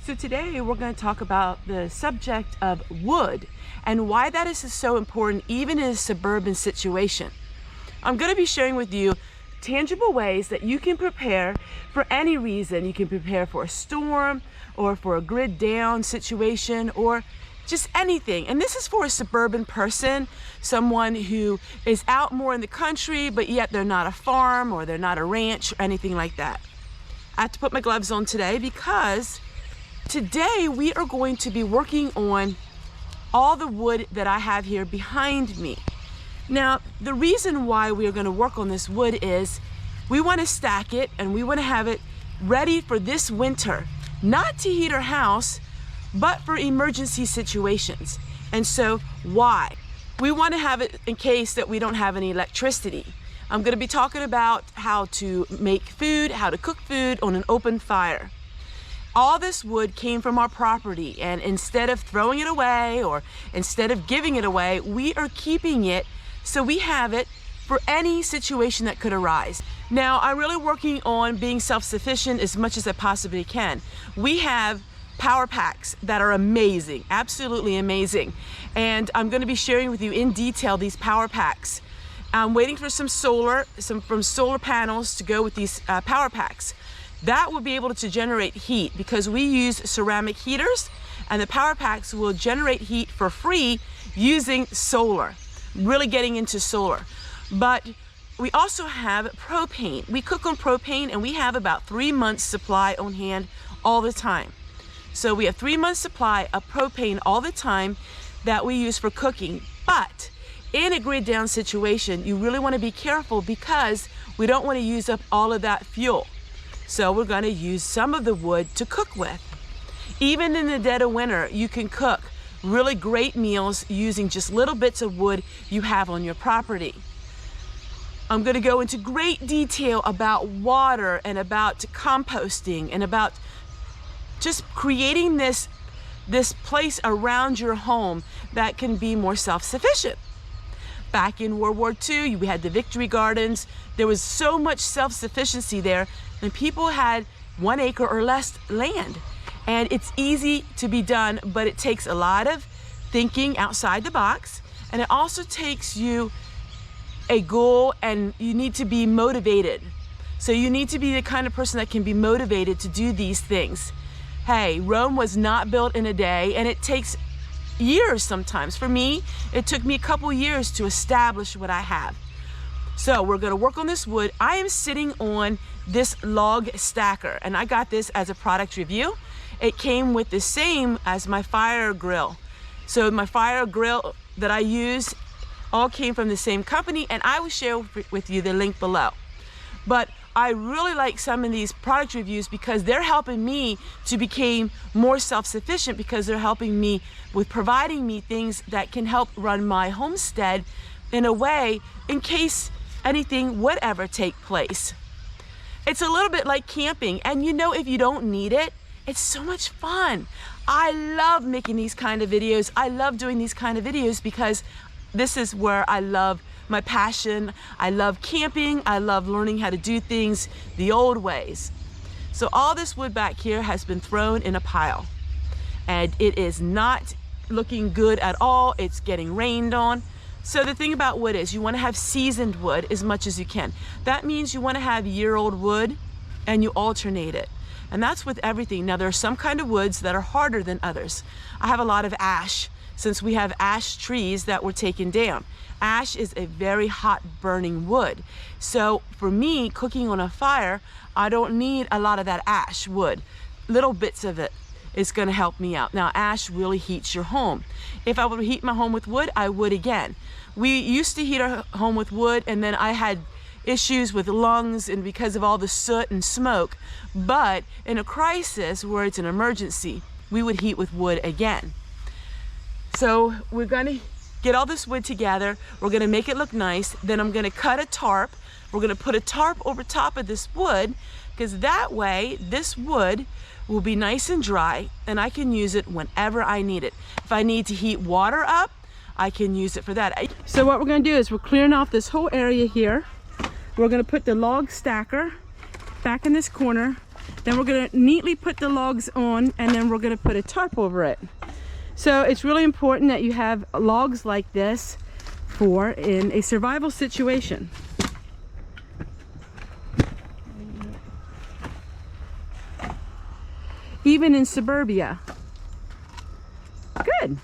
So today we're going to talk about the subject of wood and why that is so important even in a suburban situation. I'm going to be sharing with you tangible ways that you can prepare for any reason. You can prepare for a storm or for a grid down situation or just anything. And this is for a suburban person, someone who is out more in the country, but yet they're not a farm or they're not a ranch or anything like that. I have to put my gloves on today because today we are going to be working on all the wood that I have here behind me. Now, the reason why we are going to work on this wood is we want to stack it and we want to have it ready for this winter, not to heat our house, but for emergency situations. And so why? We want to have it in case that we don't have any electricity. I'm going to be talking about how to make food, how to cook food on an open fire. All this wood came from our property, and instead of throwing it away or instead of giving it away, we are keeping it so we have it for any situation that could arise. Now, I'm really working on being self-sufficient as much as I possibly can. We have power packs that are amazing, absolutely amazing. And I'm going to be sharing with you in detail these power packs. I'm waiting for some solar panels to go with these power packs. That will be able to generate heat because we use ceramic heaters, and the power packs will generate heat for free using solar, really getting into solar. But we also have propane. We cook on propane and we have about 3 months supply on hand all the time. So we have 3 months supply of propane all the time that we use for cooking. But in a grid down situation, you really want to be careful because we don't want to use up all of that fuel. So we're going to use some of the wood to cook with. Even in the dead of winter, you can cook really great meals using just little bits of wood you have on your property. I'm going to go into great detail about water and about composting and about just creating this place around your home that can be more self-sufficient. Back in World War II, we had the Victory Gardens. There was so much self-sufficiency there, and people had 1 acre or less land. And it's easy to be done, but it takes a lot of thinking outside the box, and it also takes you a goal, and you need to be motivated. So you need to be the kind of person that can be motivated to do these things. Hey, Rome was not built in a day, and it takes years sometimes. For me, it took me a couple years to establish what I have. So we're going to work on this wood. I am sitting on this log stacker, and I got this as a product review. It came with the same as my fire grill. So my fire grill that I use all came from the same company, and I will share with you the link below. But I really like some of these product reviews because they're helping me to become more self-sufficient, because they're helping me with providing me things that can help run my homestead in a way in case anything would ever take place. It's a little bit like camping, and you know, if you don't need it, it's so much fun. I love making these kind of videos. I love doing these kind of videos because this is where I love my passion. I love camping. I love learning how to do things the old ways. So all this wood back here has been thrown in a pile, and it is not looking good at all. It's getting rained on. So the thing about wood is you want to have seasoned wood as much as you can. That means you want to have year-old wood and you alternate it. And that's with everything. Now, there are some kind of woods that are harder than others. I have a lot of ash, since we have ash trees that were taken down. Ash is a very hot burning wood. So for me, cooking on a fire, I don't need a lot of that ash wood. Little bits of it is going to help me out. Now, ash really heats your home. If I would heat my home with wood, I would again. We used to heat our home with wood, and then I had issues with lungs and because of all the soot and smoke. But in a crisis where it's an emergency, we would heat with wood again. So we're going to get all this wood together. We're going to make it look nice. Then I'm going to cut a tarp. We're going to put a tarp over top of this wood, because that way this wood will be nice and dry, and I can use it whenever I need it. If I need to heat water up, I can use it for that. So what we're going to do is we're clearing off this whole area here. We're going to put the log stacker back in this corner. Then we're gonna neatly put the logs on, and then we're gonna put a tarp over it. So it's really important that you have logs like this for in a survival situation. Even in suburbia. Good.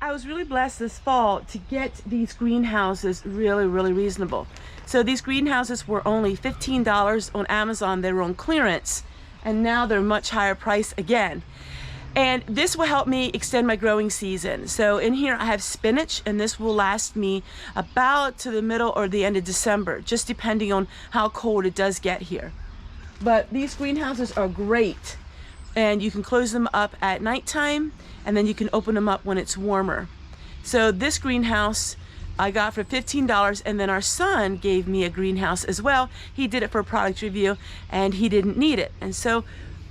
I was really blessed this fall to get these greenhouses really reasonable. So these greenhouses were only $15 on Amazon. They were on clearance, and now they're much higher price again. And this will help me extend my growing season. So in here I have spinach, and this will last me about to the middle or the end of December, just depending on how cold it does get here. But these greenhouses are great, and you can close them up at nighttime, and then you can open them up when it's warmer. So this greenhouse I got for $15, and then our son gave me a greenhouse as well. He did it for a product review, and he didn't need it. And so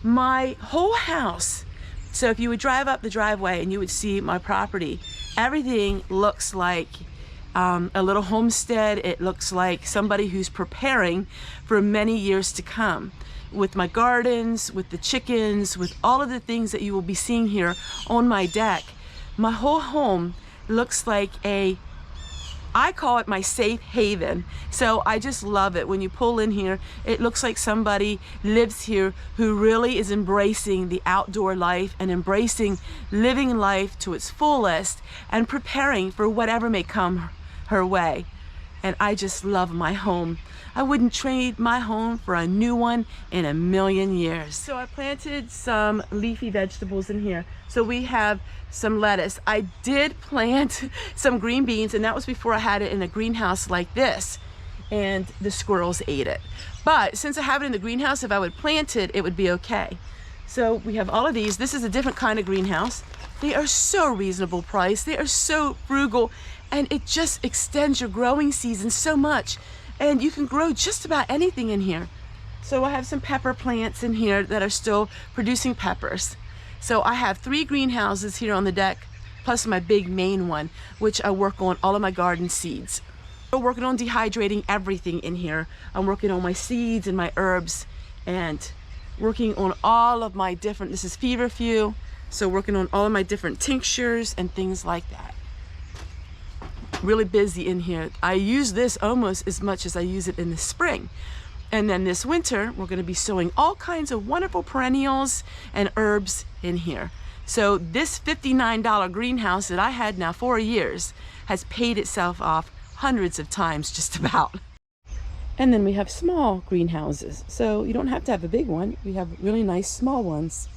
my whole house, so if you would drive up the driveway and you would see my property, everything looks like a little homestead. It looks like somebody who's preparing for many years to come. With my gardens, with the chickens, with all of the things that you will be seeing here on my deck. My whole home looks like I call it my safe haven. So I just love it. When you pull in here, it looks like somebody lives here who really is embracing the outdoor life and embracing living life to its fullest and preparing for whatever may come her way. And I just love my home. I wouldn't trade my home for a new one in a million years. So I planted some leafy vegetables in here. So we have some lettuce. I did plant some green beans, and that was before I had it in a greenhouse like this, and the squirrels ate it. But since I have it in the greenhouse, if I would plant it, it would be okay. So we have all of these. This is a different kind of greenhouse. They are so reasonable price. They are so frugal, and it just extends your growing season so much. And you can grow just about anything in here. So I have some pepper plants in here that are still producing peppers. So I have 3 greenhouses here on the deck, plus my big main one, which I work on all of my garden seeds. I'm working on dehydrating everything in here. I'm working on my seeds and my herbs, and working on all of my different, this is feverfew, so working on all of my different tinctures and things like that. Really busy in here. I use this almost as much as I use it in the spring. And then this winter, we're gonna be sowing all kinds of wonderful perennials and herbs in here. So this $59 greenhouse that I had now 4 years has paid itself off hundreds of times just about. And then we have small greenhouses. So you don't have to have a big one. We have really nice small ones.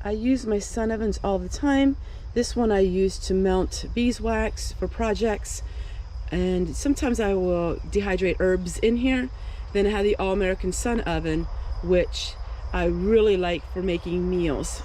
I use my sun ovens all the time. This one I use to melt beeswax for projects, and sometimes I will dehydrate herbs in here. Then I have the All-American Sun Oven, which I really like for making meals.